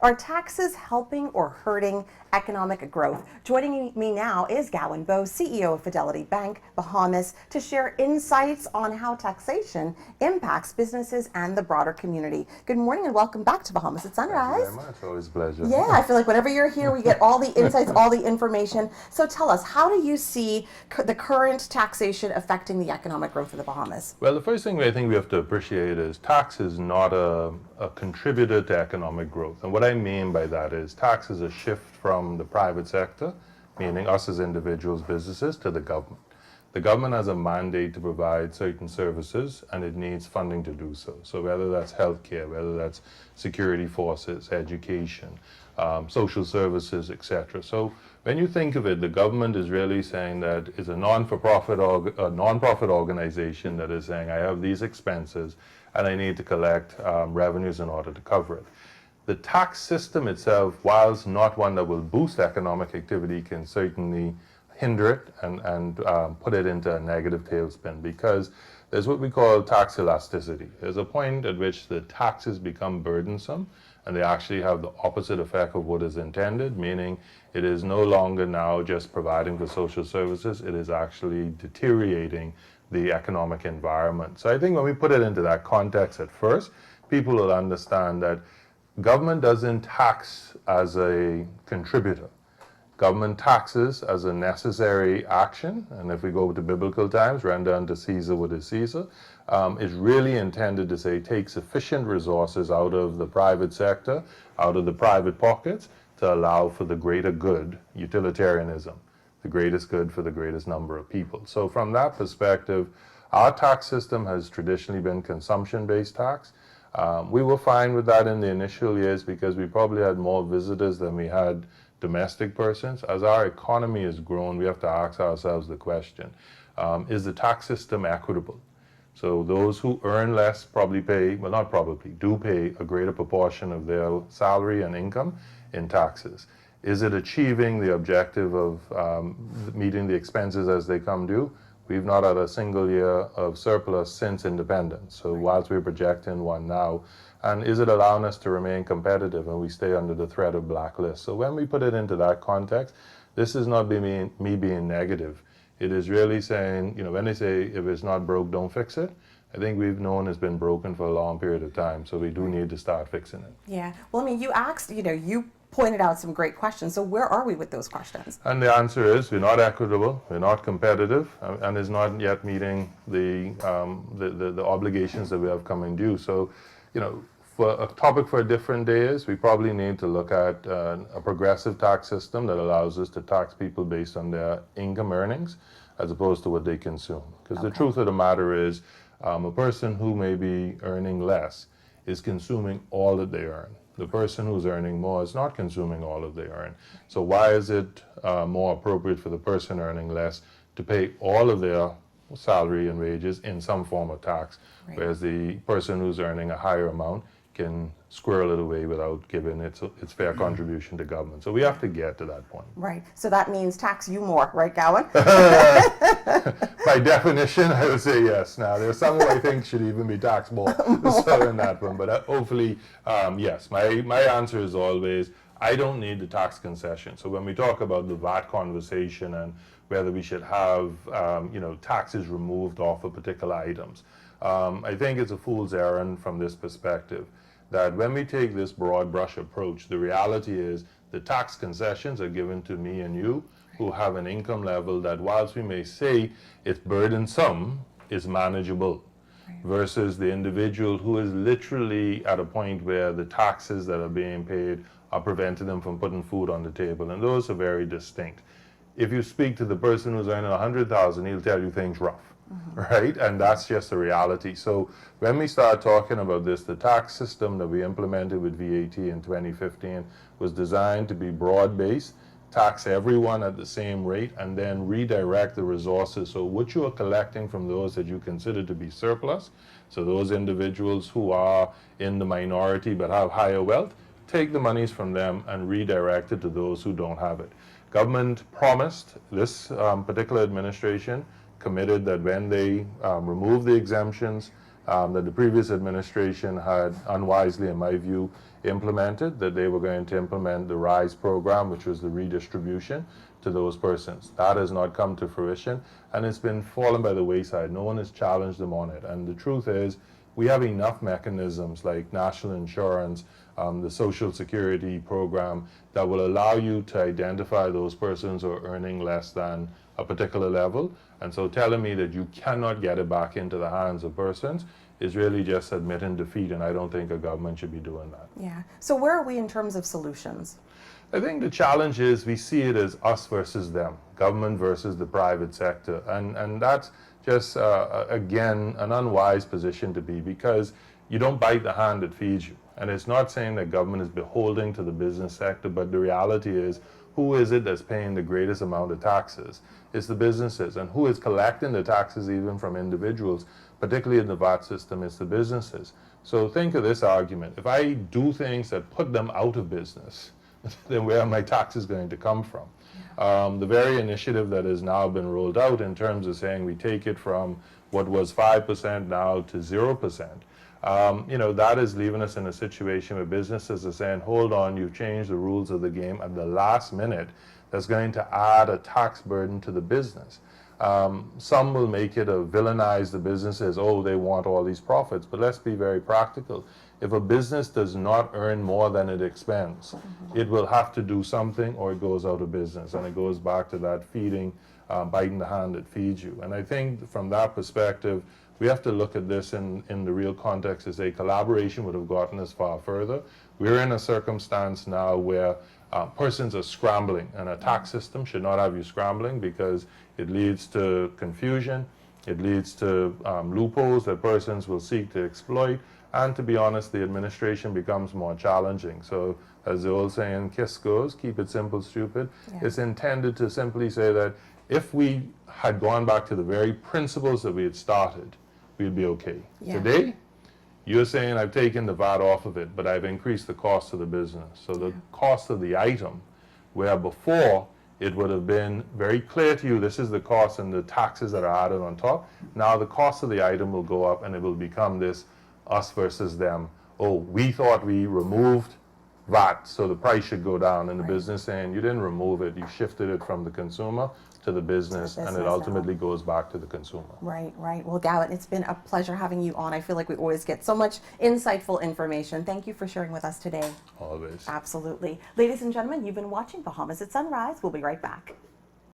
Are taxes helping or hurting economic growth? Joining me now is Gowan Bowe, CEO of Fidelity Bank, Bahamas, to share insights on how taxation impacts businesses and the broader community. Good morning and welcome back to Bahamas at Sunrise. Thank you very much. Always a pleasure. Yeah, I feel like whenever you're here, we get all the insights, all the information. So tell us, how do you see the current taxation affecting the economic growth of the Bahamas? Well, the first thing I think we have to appreciate is tax is not a contributor to economic growth. And what I mean by that is tax is a shift from the private sector, meaning us as individuals, businesses, to the government. The government has a mandate to provide certain services and it needs funding to do so. So whether that's healthcare, whether that's security forces, education, social services, etc. So when you think of it, the government is really saying that it's a non-profit organization that is saying, I have these expenses and I need to collect revenues in order to cover it. The tax system itself, whilst not one that will boost economic activity, can certainly hinder it and put it into a negative tailspin, because there's what we call tax elasticity. There's a point at which the taxes become burdensome and they actually have the opposite effect of what is intended, meaning it is no longer now just providing for social services, it is actually deteriorating the economic environment. So I think when we put it into that context at first, people will understand that government doesn't tax as a contributor. Government taxes as a necessary action, and if we go to biblical times, render unto Caesar what is Caesar, is really intended to say take sufficient resources out of the private sector, out of the private pockets, to allow for the greater good, utilitarianism, the greatest good for the greatest number of people. So from that perspective, our tax system has traditionally been consumption-based tax. We were fine with that in the initial years because we probably had more visitors than we had domestic persons. As our economy has grown, we have to ask ourselves the question, is the tax system equitable? So those who earn less probably pay, well not probably, do pay a greater proportion of their salary and income in taxes. Is it achieving the objective of meeting the expenses as they come due? We've not had a single year of surplus since independence. So whilst we're projecting one now, and is it allowing us to remain competitive and we stay under the threat of blacklist? So when we put it into that context, this is not me being negative. It is really saying, when they say if it's not broke, don't fix it, I think we've known it's been broken for a long period of time. So we do need to start fixing it. Yeah. Well, you asked, you pointed out some great questions. So where are we with those questions? And the answer is we're not equitable, we're not competitive, and is not yet meeting the obligations that we have coming due. So, for a topic for a different day is we probably need to look at a progressive tax system that allows us to tax people based on their income earnings as opposed to what they consume. Because the truth of the matter is a person who may be earning less is consuming all that they earn. The person who's earning more is not consuming all that they earn. So why is it more appropriate for the person earning less to pay all of their salary and wages in some form of tax, whereas the person who's earning a higher amount can squirrel it away without giving its fair contribution to government. So we have to get to that point. Right. So that means tax you more, right, Gowan? By definition, I would say yes. Now, there's some who I think should even be taxed more. So in that one, but hopefully, yes. My answer is always, I don't need the tax concession. So when we talk about the VAT conversation and whether we should have, taxes removed off of particular items, I think it's a fool's errand from this perspective. That when we take this broad brush approach, the reality is the tax concessions are given to me and you who have an income level that, whilst we may say it's burdensome, is manageable, versus the individual who is literally at a point where the taxes that are being paid are preventing them from putting food on the table, and those are very distinct. If you speak to the person who's earning $100,000, he'll tell you things rough. Right? And that's just the reality. So when we start talking about this, the tax system that we implemented with VAT in 2015 was designed to be broad-based, tax everyone at the same rate, and then redirect the resources. So what you are collecting from those that you consider to be surplus, so those individuals who are in the minority but have higher wealth, take the monies from them and redirect it to those who don't have it. Government promised, this particular administration committed that when they remove the exemptions that the previous administration had unwisely, in my view, implemented, that they were going to implement the RISE program, which was the redistribution to those persons. That has not come to fruition, and it's been fallen by the wayside. No one has challenged them on it. And the truth is, we have enough mechanisms like national insurance, the Social Security program, that will allow you to identify those persons who are earning less than a particular level. And so telling me that you cannot get it back into the hands of persons is really just admitting defeat, and I don't think a government should be doing that. Yeah. So where are we in terms of solutions? I think the challenge is we see it as us versus them, government versus the private sector. And that's just, again, an unwise position to be, because you don't bite the hand that feeds you. And it's not saying that government is beholden to the business sector, but the reality is, who is it that's paying the greatest amount of taxes? It's the businesses. And who is collecting the taxes even from individuals, particularly in the VAT system? It's the businesses. So think of this argument. If I do things that put them out of business, then where are my taxes going to come from? The very initiative that has now been rolled out in terms of saying we take it from what was 5% now to 0%, that is leaving us in a situation where businesses are saying, hold on, you've changed the rules of the game at the last minute. That's going to add a tax burden to the business. Some will make it villainize the businesses. Oh, they want all these profits. But let's be very practical. If a business does not earn more than it expends, it will have to do something, or it goes out of business. And it goes back to that feeding, biting the hand that feeds you. And I think from that perspective, we have to look at this in the real context as a collaboration would have gotten us far further. We're in a circumstance now where persons are scrambling, and a tax system should not have you scrambling, because it leads to confusion, it leads to loopholes that persons will seek to exploit, and to be honest, the administration becomes more challenging. So as the old saying, KISS goes, keep it simple, stupid. Yeah. It's intended to simply say that if we had gone back to the very principles that we had started, we'd be okay. Yeah. Today, you're saying I've taken the VAT off of it, but I've increased the cost of the business. So the cost of the item, where before it would have been very clear to you, this is the cost and the taxes that are added on top. Now the cost of the item will go up, and it will become this us versus them. Oh, we thought we removed VAT, so the price should go down. And the business saying, you didn't remove it, you shifted it from the consumer to the business, and it ultimately goes back to the consumer. Right. Well, Gowan, it's been a pleasure having you on. I feel like we always get so much insightful information. Thank you for sharing with us today. Always. Absolutely. Ladies and gentlemen, you've been watching Bahamas at Sunrise. We'll be right back.